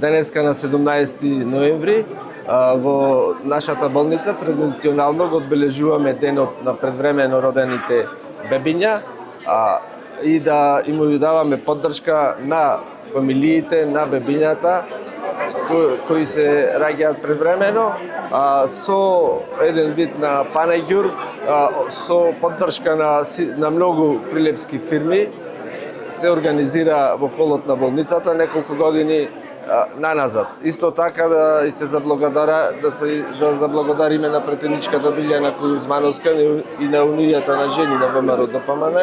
денеска на 17 ноември во нашата болница традиционално го одбележуваме денот на предвремено родените бебиња и да им даваме поддршка на фамилиите на бебињата кои се раѓаат предвремено со еден вид на панеѓур со поддршка на многу прилепски фирми се организира во холот на болницата неколку години наназад. Исто така да се заблагодариме на претеничката Билјана Кузмановска и на унијата на жени на ВМРО ДПМН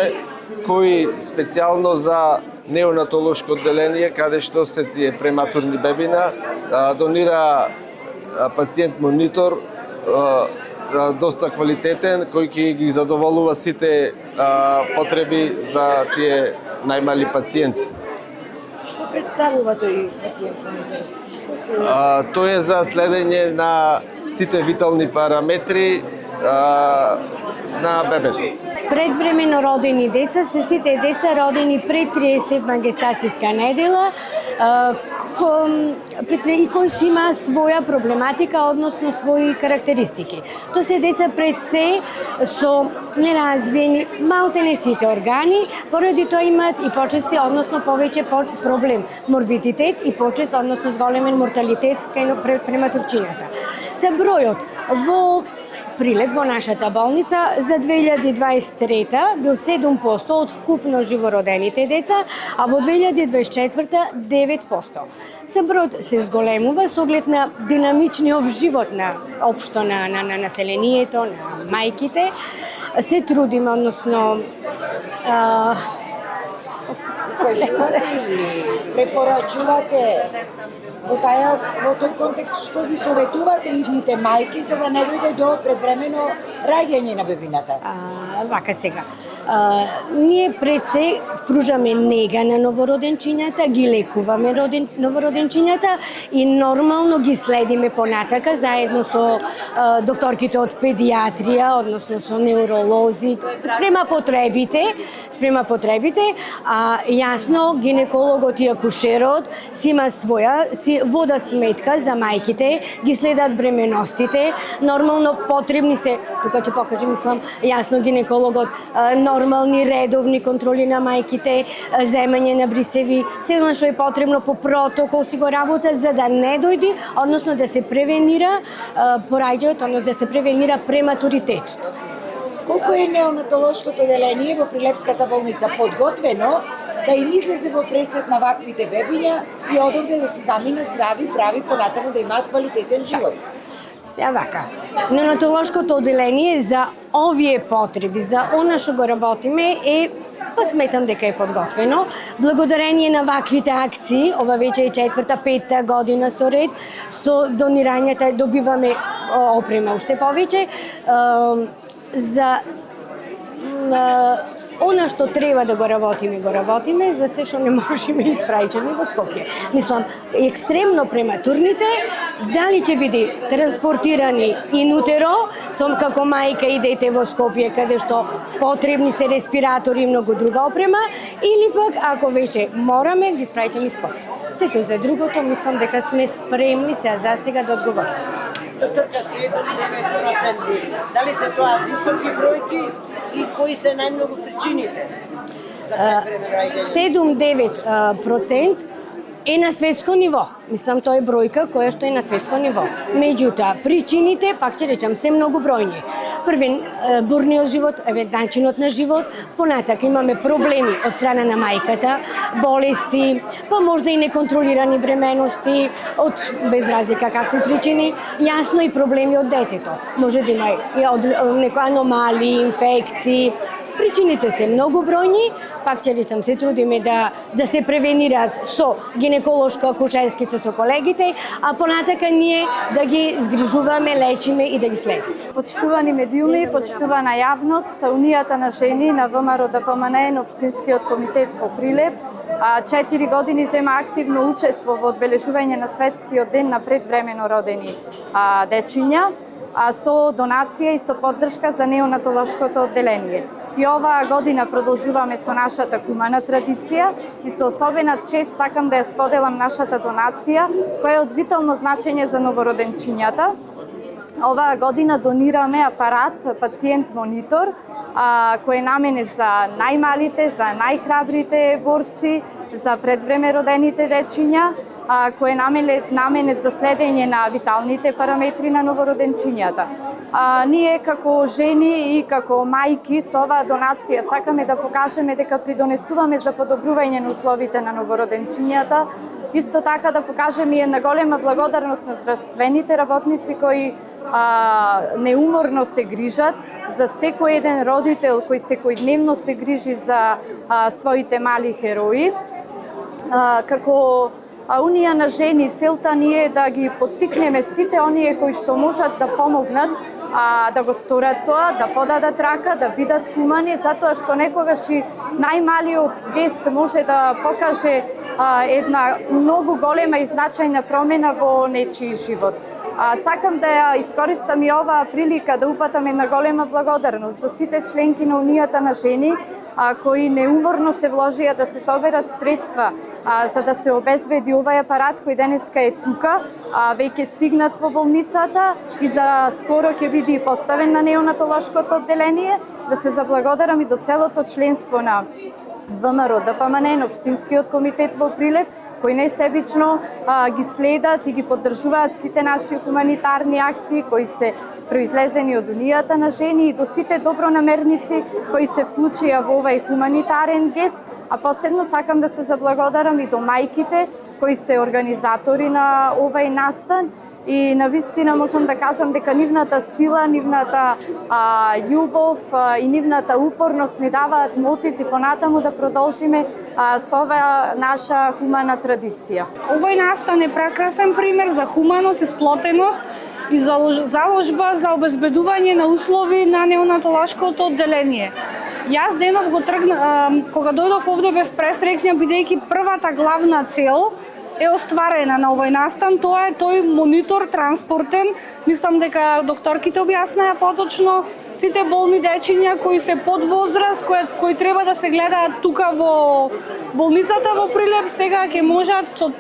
кои специјално за неонатолошко одделение каде што се тие прематурни бебина донира пациент монитор доста квалитетен кој ќе ги задоволува сите потреби за тие најмали пациенти. Што представува тој пациент монитор? Тој е за следење на сите витални параметри на бебето. Предвремено родени деца се сите деца родени пред 30 гестацијска недела и кои си има своја проблематика, односно своји карактеристики. Тоа се деца пред се со неразвиени малтене сите органи, поради тоа имаат и почести, односно повеќе проблем, морбидитет и почест, односно зголемен морталитет кај прематурчињата. Се бројот во прилеп во нашата болница за 2023 бил 7% од вкупно живородените деца, а во 2024 9%. Се бројот се зголемува со оглед на динамичниот живот на општо на населението, на мајките. Се трудиме, односно кажувате или препорачувате во тој контекст што ви советувате идните мајки за да не дојде до предвремено раѓање на бебината? Вака сега. Ние пред се пружаме нега на новороденчињата, ги лекуваме новороденчињата и нормално ги следиме понатака заедно со докторките од педиатрија, односно со неуролози, спрема потребите, а јасно гинекологот и акушерот си има си вода сметка за мајките, ги следат бременостите, нормално потребни се, тука ќе покажам, мислам, јасно гинекологот, нормални редовни контроли на мајките, земање на брисеви, се што е потребно по протокол си го работат за да не дојди, односно да се превенира пораѓањето, односно да се превенира прематуритетот. Колку е неонатолошкото одделение во Прилепската болница подготвено да им излезе во пресрет на ваквите бебиња и одовде да се заминат здрави, прави, понатаму да имаат квалитетен живот? Сега вака, неонатолошкото одделение за овие потреби, за она што го работиме сметам дека е подготвено. Благодарение на ваквите акции, ова веќе е 4-5 година со ред, со донирањата добиваме опрема уште повеќе. За она што треба да го работиме, за се што не можеме испраќаме во Скопје. Мислам, екстремно прематурните, дали ќе биде транспортирани инутеро, сом како мајка и дете во Скопје, каде што потребни се респиратори и многу друга опрема, или пак, ако веќе мораме, ги испраќаме из Скопје. Сето за другото, мислам дека сме спремни за сега да одговориме. Докторка, 7-9%. Дали се тоа високи бројки и кои се најмногу причините за предвремено раѓање? 7-9% е на светско ниво. Мислам, тоа е бројка која што е на светско ниво. Меѓутоа, причините, пак ќе речам, се многу бројни. Првен, бурниот живот, начинот на живот, понатака имаме проблеми од страна на мајката, болести, па можда и неконтролирани бременности, од без разлика какви причини, јасно и проблеми од детето. Може да има и од некои аномалии, инфекции. Причините се многу бројни, пак ќе речам, се трудиме да се превенираат со гинеколошко-акушерските со колегите, а понатака ние да ги згрижуваме, лечиме и да ги следиме. Почитувани медиуми, почитувана јавност, Унијата на жени на ВМРО ДПМН на Општинскиот комитет во Прилеп 4 години зема активно учество во одбележување на Светскиот ден на предвремено родени дечиња со донација и со поддршка за неонатолошкото одделение. И оваа година продолжуваме со нашата хумана традиција и со особена чест сакам да ја споделам нашата донација, која е од витално значење за новороденчињата. Оваа година донираме апарат пациент монитор, кој е наменет за најмалите, за најхрабрите борци, за предвреме родените дечиња, кој е наменет за следење на виталните параметри на новороденчињата. Ние како жени и како мајки со оваа донација сакаме да покажеме дека придонесуваме за подобрување на условите на новороденчињата, исто така да покажеме и една голема благодарност на здравствените работници кои неуморно се грижат за секој еден родител кој секојдневно се грижи за своите мали херои. Како Унија на жени, целта ни е да ги поттикнеме сите оние кои што можат да помогнат да го сторат тоа, да подадат рака, да бидат хумани, затоа што некогаш и најмалиот гест може да покаже една многу голема и значајна промена во нечiji живот. Сакам да ја искористам и оваа прилика да упатам една голема благодарност до сите членки на Унијата на жени кои неуморно се вложија да се соберат средства за да се обезбеди овај апарат кој денеска е тука, веќе стигнат во болницата и за скоро ќе биде поставен на неонатолошкото одделение. Да се заблагодарам и до целото членство на ВМРО ДПМН, на Општинскиот комитет во Прилеп, кои несебично ги следат и ги поддржуваат сите наши хуманитарни акции кои се произлезени од Унијата на жени и до сите добронамерници кои се вклучија во овај хуманитарен гест, а посебно сакам да се заблагодарам и до мајките кои се организатори на овај настан и навистина можам да кажам дека нивната сила, нивната љубов и нивната упорност ни даваат мотив и понатаму да продолжиме со оваа наша хумана традиција. Овој настан е прекрасен пример за хуманост и сплотеност и заложба за обезбедување на услови на неонатолошкото одделение. Јас денов го кога дојдов овде бев пресреќна бидејќи првата главна цел е остварена на овој настан, тоа е тој монитор транспортен. Мислам дека докторките објаснаја поточно, сите болни дечиња кои се под возраст, кои треба да се гледаат тука во болницата во Прилеп, сега ќе можат со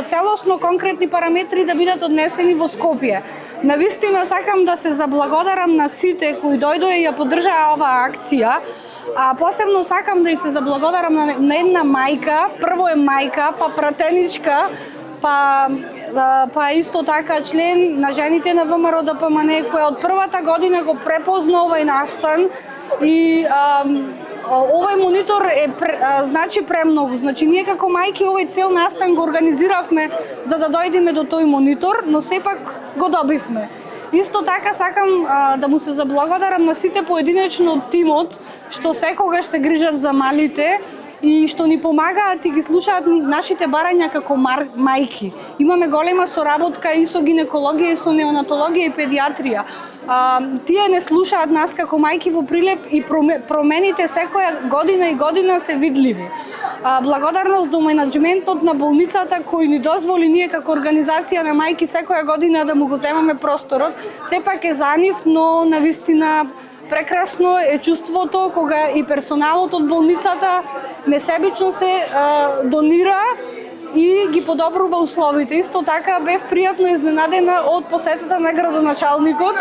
целосно конкретни параметри да бидат однесени во Скопје. Навистина сакам да се заблагодарам на сите кои дојдоа и ја поддржаа оваа акција. Посебно сакам да и се заблагодарам на една мајка, прво е мајка, па пратеничка, па исто така член на жените на ВМРО ДПМН, која од првата година го препозна овај настан и овој монитор значи премногу. Значи ние како мајки овој цел настан го организиравме за да дојдеме до тој монитор, но сепак го добивме. Исто така сакам да му се заблагодарам на сите поединечно од тимот што секогаш се грижат за малите и што ни помагаат и ги слушаат нашите барања како мајки. Имаме голема соработка и со гинекологија, и со неонатологија и педиатрија. Тие не слушаат нас како мајки во Прилеп и промените секоја година и година се видливи. Благодарност до менаџментот на болницата кој ни дозволи ние како организација на мајки секоја година да му го земаме просторот. Сепак е за нив, но навистина прекрасно е чувството кога и персоналот од болницата несебично се донира и ги подобрува условите. Исто така бев пријатно изненадена од посетата на градоначалникот,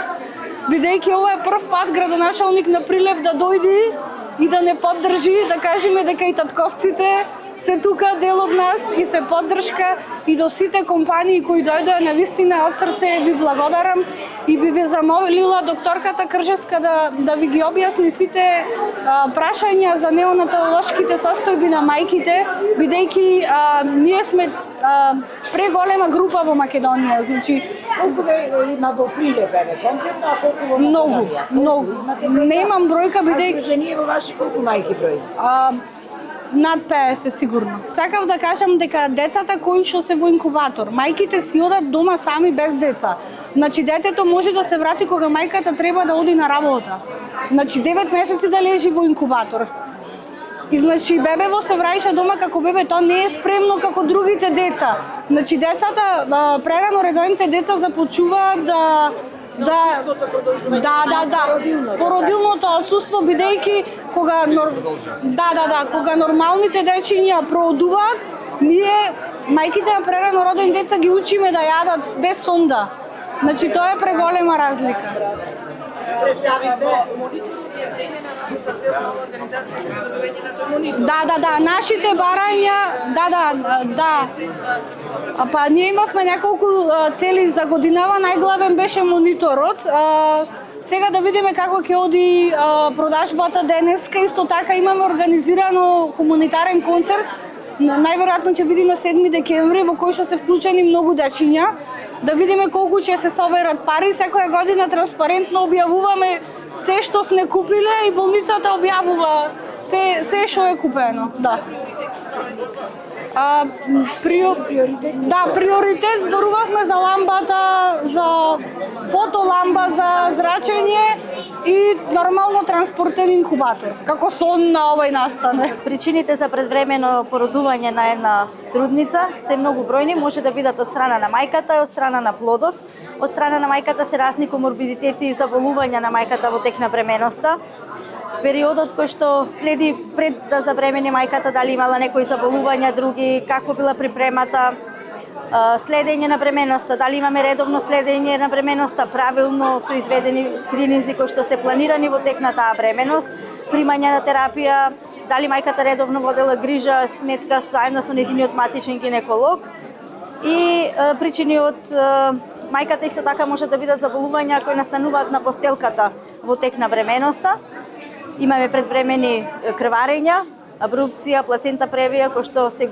бидејќи ова е прв пат градоначалник на Прилеп да дојде и да не поддржи, да кажеме дека и татковците се тука дел од нас и се поддршка и до сите компании кои дојдоа, навистина од срце ви благодарам и би ве замолила докторката Кржевска да ви ги објасни сите прашања за неонатолошките состојби на мајките, бидејќи ние сме преголема група во Македонија, значи колку има во Прилеп конкретно, а колку во Македонија? Многу. Немам бројка бидејќи Жени во ваши колку мајки број? Над 50 сигурно. Сакав да кажам дека децата кои што се во инкубатор, мајките си одат дома сами без деца. Значи детето може да се врати кога мајката треба да оди на работа. Значи 9 месеци да лежи во инкубатор. И значи бебево се враќа дома како бебе, тоа не е спремно како другите деца. Значи децата, прерано редовните деца започуваат породилното отсуство, бидејќи кога кога нормалните дечиња проодуваат, ние мајките на прерано родени деца ги учиме да јадат без сонда. Значи тоа е преголема разлика. Представи се. Нашите барања, Па ние имавме неколку цели за годинава, најглавен беше мониторот. Сега да видиме како ќе оди продажбата денеска, исто така имаме организирано хуманитарен концерт. Најверојатно ќе биде на 7 декември, во кој што се вклучени многу дечиња. Да видиме колку ќе се соберат пари. Секоја година транспарентно објавуваме се што сме купиле и болницата објавува се што е купено. Да. Приоритет зборувавме за ламбата, за фотоламба за зрачење и нормално транспортен инкубатор, како сон на овој настане. Причините за предвремено породување на една трудница се многу бројни, може да бидат од страна на мајката и од страна на плодот. Од страна на мајката се разни коморбидитети и заболувања на мајката во тек на бременоста. Периодот кој што следи пред да забремени мајката, дали имала некои заболувања, други, како била припремата, следење на бременоста, дали имаме редовно следење на бременоста, правилно со изведени скрининзи кои што се планирани во тек на таа бременост, примање на терапија, дали мајката редовно водела грижа, сметка заедно со нејзиниот матичен гинеколог и причини од мајката исто така може да бидат заболувања кои настануваат на постелката во тек на бременоста. Имаме предвремени крварења, абрупција, плацента превија, кој што се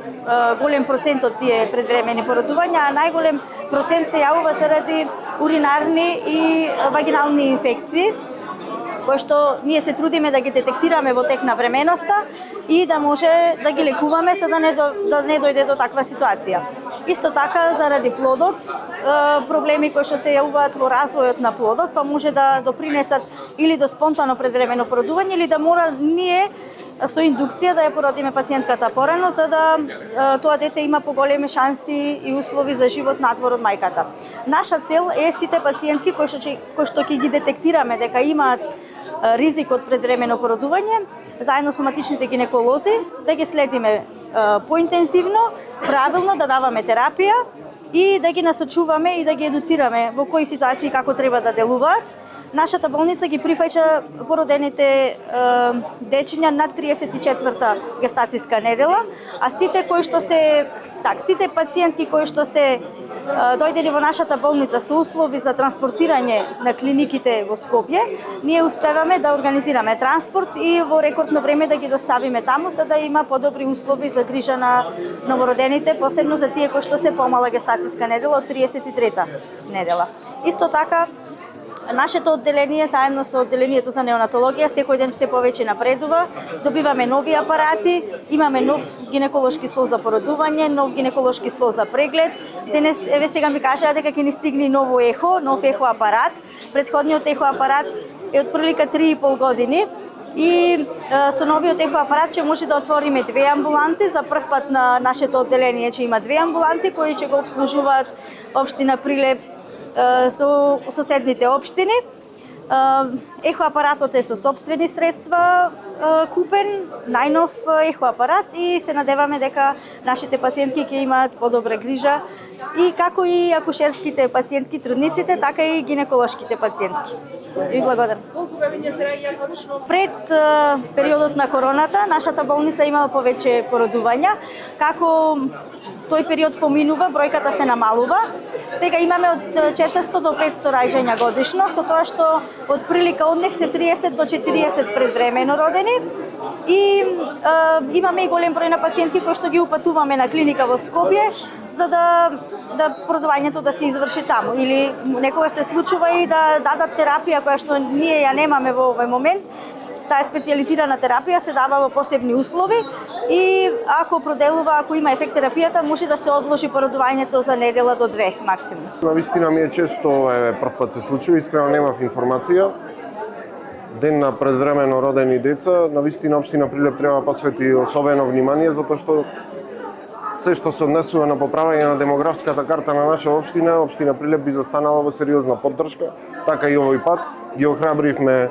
голем процент од тие предвремени породувања, а најголем процент се јавува заради уринарни и вагинални инфекции, кои што ние се трудиме да ги детектираме во тек на бременоста и да може да ги лекуваме за да не дојде до таква ситуација. Исто така, заради плодот, проблеми кои што се јавуваат во развојот на плодот, па може да допринесат или до спонтано предвремено породување, или да мора ние со индукција да ја породиме пациентката порано, за да тоа дете има поголеми шанси и услови за живот надвор од мајката. Наша цел е сите пациентки кои што ќе ги детектираме дека имаат ризик од предвремено породување, заедно со матичните гинеколози, да ги следиме поинтензивно, правилно да даваме терапија и да ги насочуваме и да ги едуцираме во кои ситуации како треба да делуваат. Нашата болница ги прифаќа породените дечиња над 34-та гестацијска недела, а сите пациентки кои што се дојдени во нашата болница со услови за транспортирање на клиниките во Скопје, ние успеваме да организираме транспорт и во рекордно време да ги доставиме таму, за да има подобри услови за грижа на новородените, посебно за тие кои што се помала гестацијска недела од 33-та недела. Исто така, нашето одделение, заедно со одделението за неонатологија, секој ден се повеќе напредува. Добиваме нови апарати, имаме нов гинеколошки стол за породување, нов гинеколошки стол за преглед. Денес, еве сега ми кажаа дека ќе ни стигне нов ехо апарат. Претходниот ехо апарат е од прилика 3,5 години. И со новиот ехо апарат ќе може да отвориме 2 амбуланти. За прв пат на нашето одделение ќе има 2 амбуланти кои ќе го обслужуваат општина Прилеп со соседните општини. Ехо апаратот е со сопствени средства купен, најнов ехо апарат и се надеваме дека нашите пациентки ќе имаат подобра грижа и како и акушерските пациентки, трудниците, така и гинеколошките пациентки. И благодарам. Пред периодот на короната, нашата болница имала повеќе породувања. Како тој период поминува, бројката се намалува. Сега имаме од 400 до 500 раѓања годишно, со тоа што од прилика од нив се 30 до 40 предвремено родени. И имаме и голем број на пациентки кои што ги упатуваме на клиника во Скопје, за да породувањето да се изврши таму. Или некогаш се случува и да дадат терапија која што ние ја немаме во овој момент. Таа специјализирана терапија се дава во посебни услови и ако проделува, ако има ефект терапијата, може да се одложи породувањето за недела до 2 максимум. Навистина ми е често, прв пат се случува, искрено немав информација. Ден на предвремено родени деца, навистина општина Прилеп треба да посвети особено внимание, затоа што се што се однесува на поправање на демографската карта на наша општина, општина Прилеп би застанала во сериозна поддршка, така и овој пат. Ги охрабривме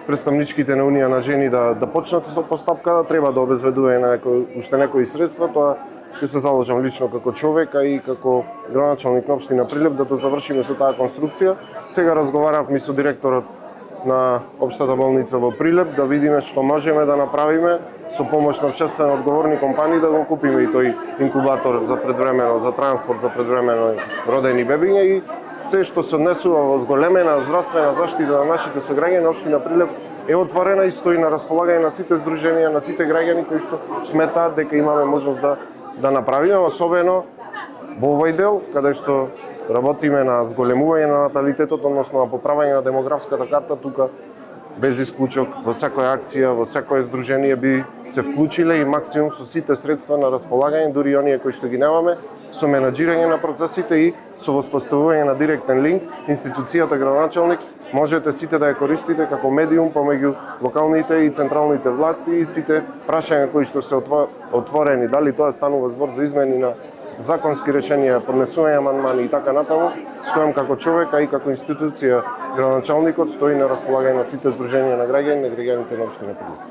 представничките на Унија на жени да почнат со постапка, треба да обезбедува уште некои средства, тоа ќе се заложам лично како човек, а и како градоначалник на општина Прилеп да завршиме со таа конструкција. Сега разговаравме со директорот на општата болница во Прилеп да видиме што можеме да направиме со помош на општествено одговорни компании да го купиме и тој инкубатор за предвремено, за транспорт за предвремено родени бебиња и се што се однесува во зголемена здравствена заштита на нашите сограѓани на општина Прилеп е отворена и стои на располагање на сите здруженија, на сите граѓани кои што сметаат дека имаме можност да направиме, особено во овој дел каде што работиме на зголемување на наталитетот, односно на поправање на демографската карта. Тука без исклучок во секоја акција, во секое здружение би се вклучиле и максимум со сите средства на располагање, дури оние кои што ги немаме, со менаџирање на процесите и со воспоставување на директен линк, институцијата градоначалник можете сите да ја користите како медиум помеѓу локалните и централните власти и сите прашања кои што се отворени, дали тоа станува збор за измени на законски решенија, поднесување амандмани и така натаму, стојам како човек, а и како институција градоначалникот стои на располагање на сите здруженија на граѓаните на општина Прилеп.